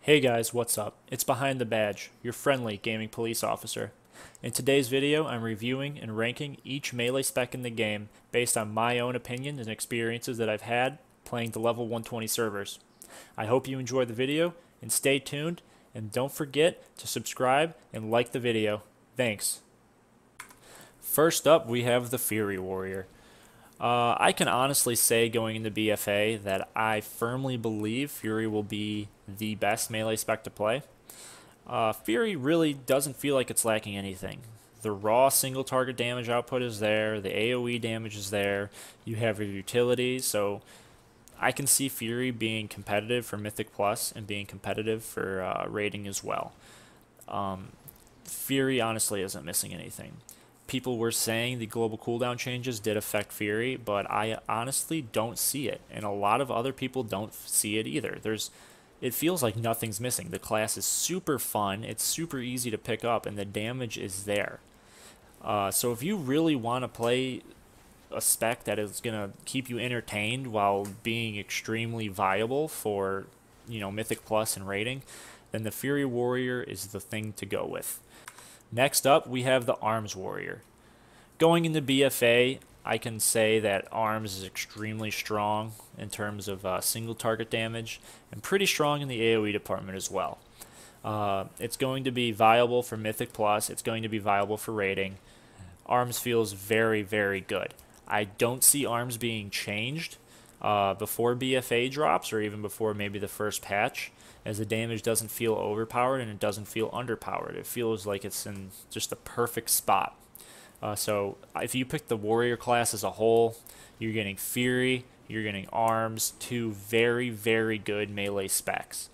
Hey guys, what's up? It's Behind the Badge, your friendly gaming police officer. In today's video, I'm reviewing and ranking each melee spec in the game based on my own opinions and experiences that I've had playing the level 120 servers. I hope you enjoy the video and stay tuned, and don't forget to subscribe and like the video. Thanks. First up, we have the Fury Warrior. I can honestly say going into BFA that I firmly believe Fury will be the best melee spec to play. Fury really doesn't feel like it's lacking anything. The raw single target damage output is there, the AOE damage is there, you have your utility, so I can see Fury being competitive for Mythic Plus and being competitive for rating as well. Fury honestly isn't missing anything. People were saying the global cooldown changes did affect Fury, but I honestly don't see it, and a lot of other people don't see it either. It feels like nothing's missing. The class is super fun, it's super easy to pick up, and the damage is there. So if you really want to play a spec that is going to keep you entertained while being extremely viable for, Mythic Plus and rating, then the Fury Warrior is the thing to go with. Next up, we have the Arms Warrior. Going into BFA, I can say that Arms is extremely strong in terms of single target damage, and pretty strong in the AOE department as well. It's going to be viable for Mythic Plus, it's going to be viable for rating. Arms feels very, very good. I don't see Arms being changed before BFA drops, or even before maybe the first patch, as the damage doesn't feel overpowered and it doesn't feel underpowered. It feels like it's in just the perfect spot. So if you pick the Warrior class as a whole, you're getting Fury, you're getting Arms, two very, very good melee specs.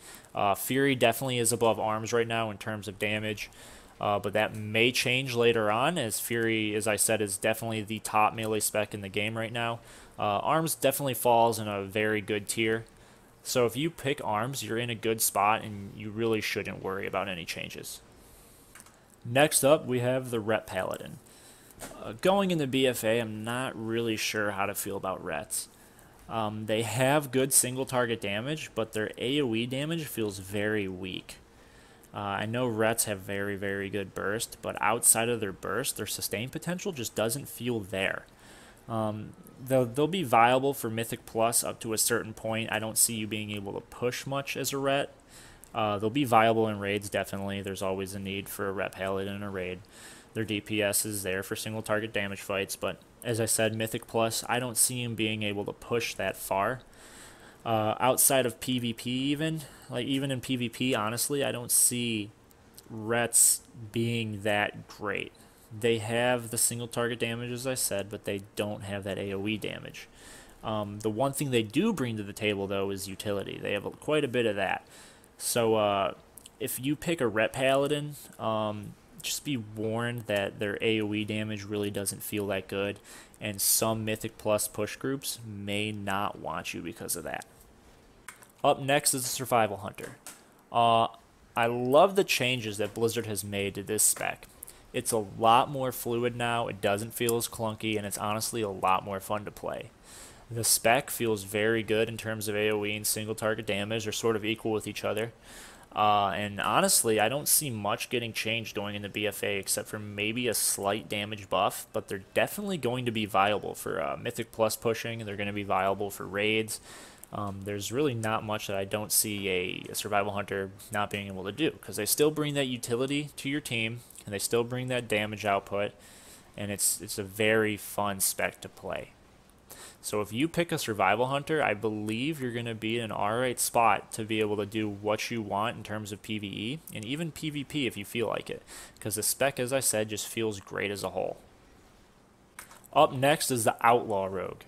Fury definitely is above Arms right now in terms of damage, but that may change later on, as Fury, as I said, is definitely the top melee spec in the game right now. Arms definitely falls in a very good tier. So if you pick Arms, you're in a good spot and you really shouldn't worry about any changes. Next up, we have the Ret Paladin. Going into BFA, I'm not really sure how to feel about Rets. They have good single target damage, but their AoE damage feels very weak. I know Rets have very, very good burst, but outside of their burst, their sustain potential just doesn't feel there. They'll be viable for Mythic Plus up to a certain point. I don't see you being able to push much as a Ret. They'll be viable in raids, definitely. There's always a need for a Ret Paladin in a raid. Their DPS is there for single target damage fights, but as I said, Mythic Plus, I don't see him being able to push that far. Outside of PvP even in PvP, honestly, I don't see Rets being that great. They have the single target damage, as I said, but they don't have that AoE damage. The one thing they do bring to the table, though, is utility. They have quite a bit of that. So if you pick a Ret Paladin, just be warned that their AoE damage really doesn't feel that good, and some Mythic Plus push groups may not want you because of that. Up next is the Survival Hunter. I love the changes that Blizzard has made to this spec. It's a lot more fluid now, it doesn't feel as clunky, and it's honestly a lot more fun to play. The spec feels very good in terms of AoE and single target damage. They're sort of equal with each other. And honestly, I don't see much getting changed going into BFA except for maybe a slight damage buff, but they're definitely going to be viable for Mythic Plus pushing, and they're going to be viable for raids. There's really not much that I don't see a Survival Hunter not being able to do, because they still bring that utility to your team, and they still bring that damage output, and it's a very fun spec to play. So if you pick a Survival Hunter, I believe you're going to be in an alright spot to be able to do what you want in terms of PvE, and even PvP if you feel like it, because the spec, as I said, just feels great as a whole. Up next is the Outlaw Rogue.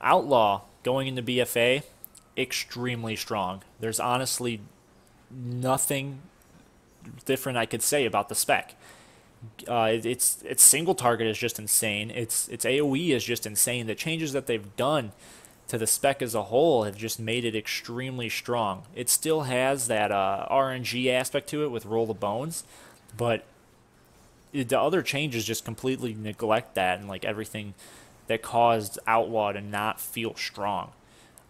Outlaw, going into BFA, extremely strong. There's honestly nothing different I could say about the spec. Its single target is just insane. Its AoE is just insane. The changes that they've done to the spec as a whole have just made it extremely strong. It still has that RNG aspect to it with Roll the Bones, but the other changes just completely neglect that, and like everything that caused Outlaw to not feel strong.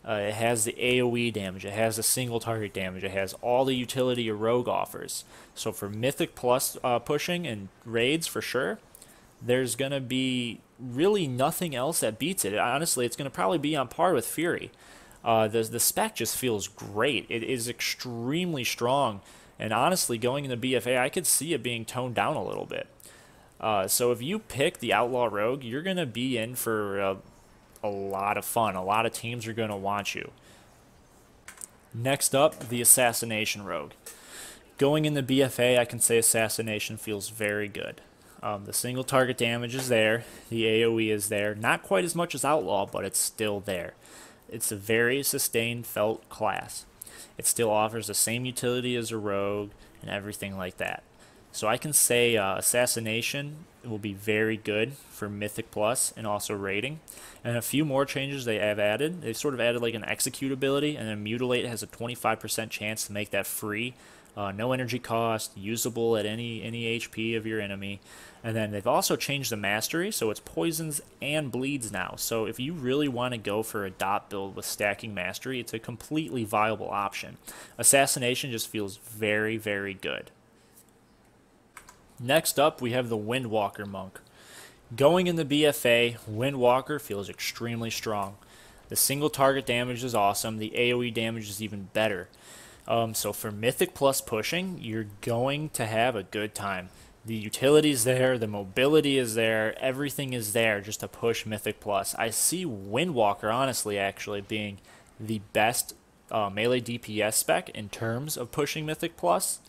It has the AOE damage. It has the single target damage. It has all the utility a rogue offers. So for Mythic Plus pushing and raids for sure, there's going to be really nothing else that beats it. Honestly, it's going to probably be on par with Fury. The spec just feels great. It is extremely strong. And honestly, going into BFA, I could see it being toned down a little bit. So if you pick the Outlaw Rogue, you're going to be in for a lot of fun. A lot of teams are going to want you. Next up, the Assassination Rogue. Going into BFA, I can say Assassination feels very good. The single target damage is there. The AOE is there. Not quite as much as Outlaw, but it's still there. It's a very sustained felt class. It still offers the same utility as a rogue and everything like that. So I can say Assassination will be very good for Mythic Plus and also rating. And a few more changes they have added. They've sort of added like an execute ability, and then Mutilate has a 25% chance to make that free. No energy cost, usable at any HP of your enemy. And then they've also changed the mastery, so it's poisons and bleeds now. So if you really want to go for a dot build with stacking mastery, it's a completely viable option. Assassination just feels very, very good. Next up, we have the Windwalker Monk. Going in the BFA, Windwalker feels extremely strong. The single target damage is awesome. The AoE damage is even better. So for Mythic Plus pushing, you're going to have a good time. The utility is there, the mobility is there, everything is there just to push Mythic Plus. I see Windwalker, honestly, actually being the best melee DPS spec in terms of pushing Mythic Plus.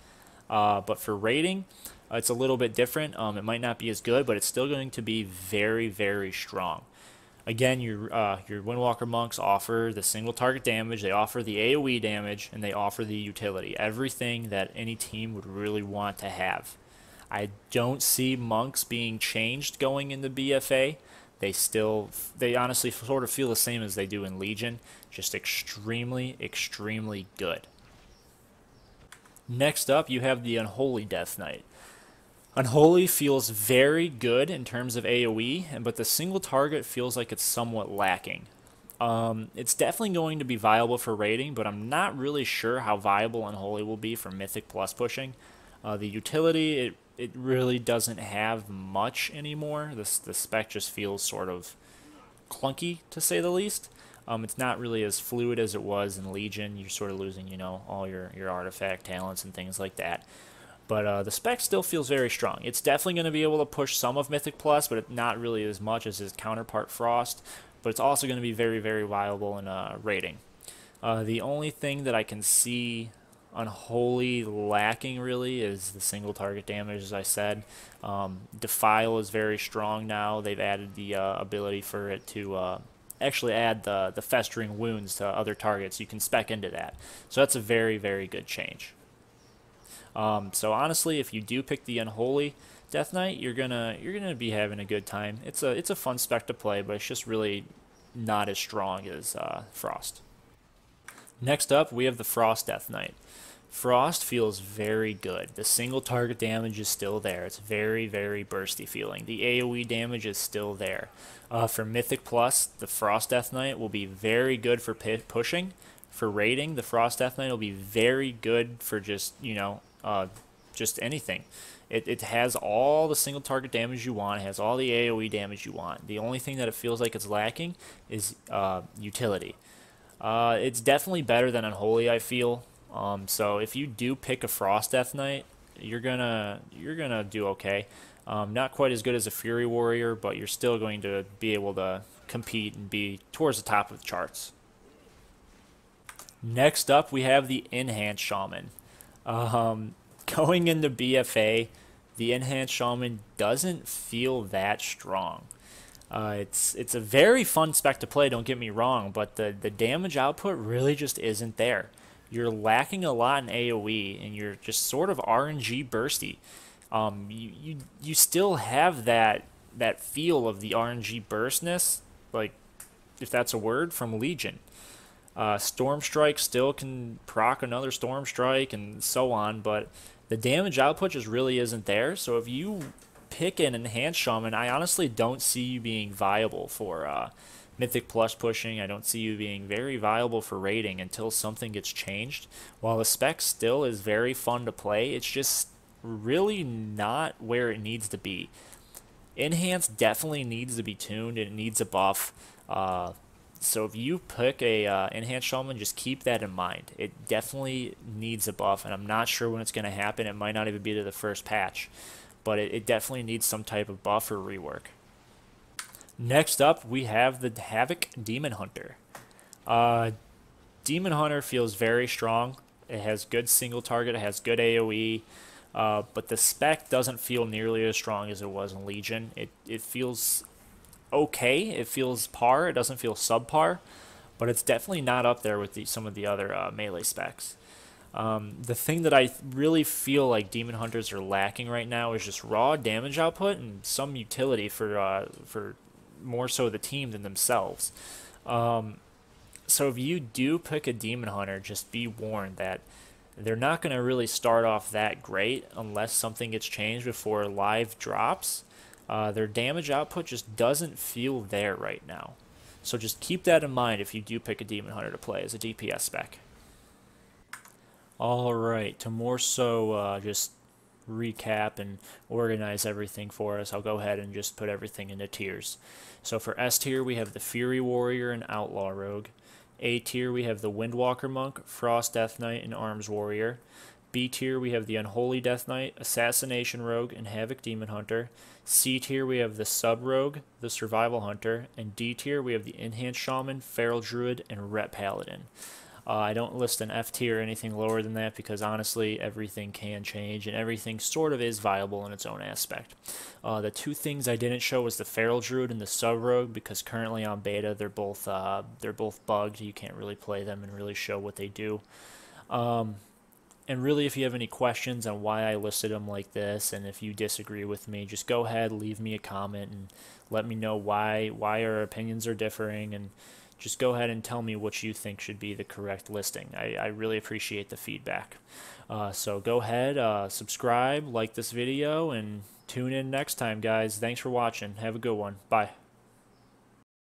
But for rating, it's a little bit different. It might not be as good, but it's still going to be very, very strong. Again, your Windwalker monks offer the single target damage, they offer the AoE damage, and they offer the utility. Everything that any team would really want to have. I don't see monks being changed going into BFA. They honestly sort of feel the same as they do in Legion, just extremely, extremely good. Next up, you have the Unholy Death Knight. Unholy feels very good in terms of AoE, but the single target feels like it's somewhat lacking. It's definitely going to be viable for raiding, but I'm not really sure how viable Unholy will be for Mythic Plus pushing. The utility, it really doesn't have much anymore. The spec just feels sort of clunky, to say the least. It's not really as fluid as it was in Legion. You're sort of losing, all your artifact talents and things like that. But the spec still feels very strong. It's definitely going to be able to push some of Mythic Plus, but not really as much as his counterpart Frost. But it's also going to be very, very viable in raiding. The only thing that I can see Unholy lacking really is the single target damage, as I said. Defile is very strong now. They've added the ability for it to actually add the festering wounds to other targets. You can spec into that. So that's a very, very good change. So honestly, if you do pick the Unholy Death Knight, you're gonna be having a good time. It's a fun spec to play, but it's just really not as strong as Frost. Next up, we have the Frost Death Knight. Frost feels very good. The single target damage is still there. It's very, very bursty feeling. The AoE damage is still there. For Mythic Plus, the Frost Death Knight will be very good for pushing. For raiding, the Frost Death Knight will be very good for just anything. It has all the single target damage you want. It has all the AoE damage you want. The only thing that it feels like it's lacking is utility. It's definitely better than Unholy, I feel. So if you do pick a Frost Death Knight, you're gonna do okay. Not quite as good as a Fury Warrior, but you're still going to be able to compete and be towards the top of the charts. Next up, we have the Enhanced Shaman. Going into BFA, the Enhanced Shaman doesn't feel that strong. It's a very fun spec to play, don't get me wrong, but the damage output really just isn't there. You're lacking a lot in AoE, and you're just sort of RNG bursty. You still have that feel of the RNG burstness, like, if that's a word, from Legion. Storm Strike still can proc another Storm Strike and so on, but the damage output just really isn't there. So if you pick an Enhanced Shaman, I honestly don't see you being viable for Mythic Plus pushing. I don't see you being very viable for raiding until something gets changed. While the spec still is very fun to play, it's just really not where it needs to be. Enhance definitely needs to be tuned, and it needs a buff. So if you pick a Enhanced Shaman, just keep that in mind. It definitely needs a buff, and I'm not sure when it's going to happen. It might not even be to the first patch, but it definitely needs some type of buff or rework. Next up, we have the Havoc Demon Hunter. Demon Hunter feels very strong. It has good single target. It has good AOE. But the spec doesn't feel nearly as strong as it was in Legion. It feels okay. It feels par. It doesn't feel subpar, but it's definitely not up there with some of the other melee specs. The thing that I really feel like Demon Hunters are lacking right now is just raw damage output and some utility for more so the team than themselves. So if you do pick a Demon Hunter, just be warned that they're not going to really start off that great unless something gets changed before live drops. Their damage output just doesn't feel there right now. So just keep that in mind if you do pick a Demon Hunter to play as a DPS spec. Alright, to more so just recap and organize everything for us, I'll go ahead and just put everything into tiers. So for S tier, we have the Fury Warrior and Outlaw Rogue. A tier, we have the Windwalker Monk, Frost Death Knight, and Arms Warrior. B tier, we have the Unholy Death Knight, Assassination Rogue, and Havoc Demon Hunter. C tier, we have the Sub Rogue, the Survival Hunter. And D tier, we have the Enhanced Shaman, Feral Druid, and Ret Paladin. I don't list an F tier or anything lower than that because honestly everything can change and everything sort of is viable in its own aspect. The two things I didn't show was the Feral Druid and the Sub Rogue because currently on beta they're both bugged. You can't really play them and really show what they do. And really, if you have any questions on why I listed them like this, and if you disagree with me, just go ahead, leave me a comment, and let me know why our opinions are differing, and just go ahead and tell me what you think should be the correct listing. I really appreciate the feedback. So go ahead, subscribe, like this video, and tune in next time, guys. Thanks for watching. Have a good one. Bye.